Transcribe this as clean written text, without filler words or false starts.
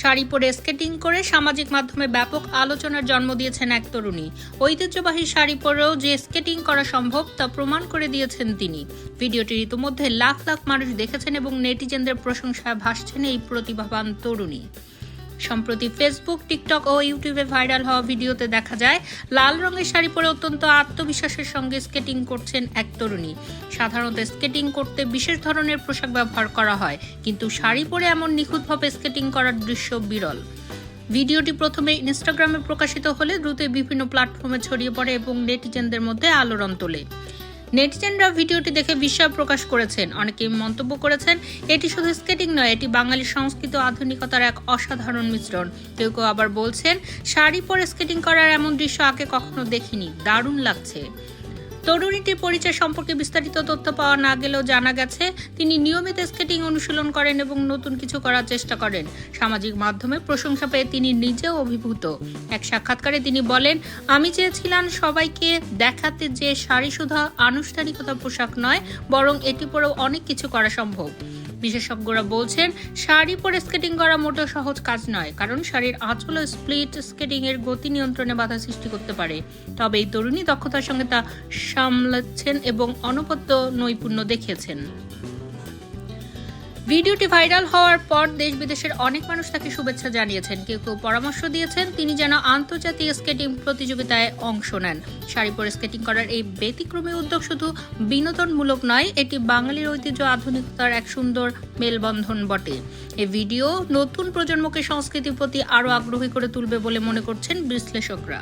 শাড়ি পরে স্কেটিং করে সামাজিক মাধ্যমে ব্যাপক আলোচনার জন্ম দিয়েছেন এক তরুণী। ঐতিহ্যবাহী শাড়ি পরেও যে স্কেটিং করা সম্ভব তা প্রমাণ করে দিয়েছেন তিনি। ভিডিওটি ইতিমধ্যে লাখ লাখ মানুষ দেখেছেন এবং নেটিজেনদের প্রশংসায় ভাসছেন এই প্রতিভাবান তরুণী। সম্প্রতি ফেসবুক, টিকটক ও ইউটিউবে ভাইরাল হওয়া ভিডিওতে দেখা যায় লাল রঙের শাড়ি পরে অত্যন্ত আত্মবিশ্বাসের সঙ্গে স্কেটিং করছেন এক তরুণী। সাধারণত স্কেটিং করতে বিশেষ ধরনের পোশাক ব্যবহার করা হয়, কিন্তু শাড়ি পরে এমন নিখুঁতভাবে স্কেটিং করার দৃশ্য বিরল। ভিডিওটি প্রথমে ইনস্টাগ্রামে প্রকাশিত হলে দ্রুত বিভিন্ন প্ল্যাটফর্মে ছড়িয়ে পড়ে এবং নেটিজেনদের মধ্যে আলোড়ন তোলে। নেটিজেনরা ভিডিওটি দেখে বিস্ময় প্রকাশ করেছেন। অনেকেই মন্তব্য করেছেন, এটি শুধু স্কেটিং নয়, এটি বাঙালি সংস্কৃতি ও আধুনিকতার এক অসাধারণ মিশ্রণ। কেউ কেউ আবার বলছেন, শাড়ি পরে স্কেটিং করার এমন দৃশ্য আগে কখনো দেখিনি, দারুণ লাগছে। তরুণীটির পরিচয় সম্পর্কে বিস্তারিত তথ্য পাওয়া না গেলেও জানা গেছে তিনি নিয়মিত স্কেটিং অনুশীলন করেন এবং নতুন কিছু করার চেষ্টা করেন। সামাজিক মাধ্যমে প্রশংসা পেয়ে তিনি নিজেও অভিভূত। এক সাক্ষাৎকারে তিনি বলেন, আমি চেয়েছিলাম সবাইকে দেখাতে যে শাড়ি শুধু আনুষ্ঠানিকতা পোশাক নয়, বরং এটি পরেও অনেক কিছু করা সম্ভব। বিশেষজ্ঞরা বলছেন, শাড়ি পরে স্কেটিং করা মোটেও সহজ কাজ নয়, কারণ শাড়ির আঁচল ও স্প্লিট স্কেটিং এর গতি নিয়ন্ত্রণে বাধা সৃষ্টি করতে পারে। তবে এই তরুণী দক্ষতার সঙ্গে তা সামলাচ্ছেন এবং অনবদ্য নৈপুণ্য দেখিয়েছেন। ভিডিওটি ভাইরাল হওয়ার পর দেশ বিদেশের অনেক মানুষ তাকে শুভেচ্ছা জানিয়েছেন। কেউ কেউ পরামর্শ দিয়েছেন তিনি যেন আন্তর্জাতিক স্কেটিং প্রতিযোগিতায় অংশ নেন। শাড়ি পরে স্কেটিং করার এই ব্যতিক্রমী উদ্যোগ শুধু বিনোদনমূলক নয়, এটি বাঙালির ঐতিহ্য আধুনিকতার এক সুন্দর মেলবন্ধন বটে। এই ভিডিও নতুন প্রজন্মকে সংস্কৃতির প্রতি আরও আগ্রহী করে তুলবে বলে মনে করছেন বিশ্লেষকরা।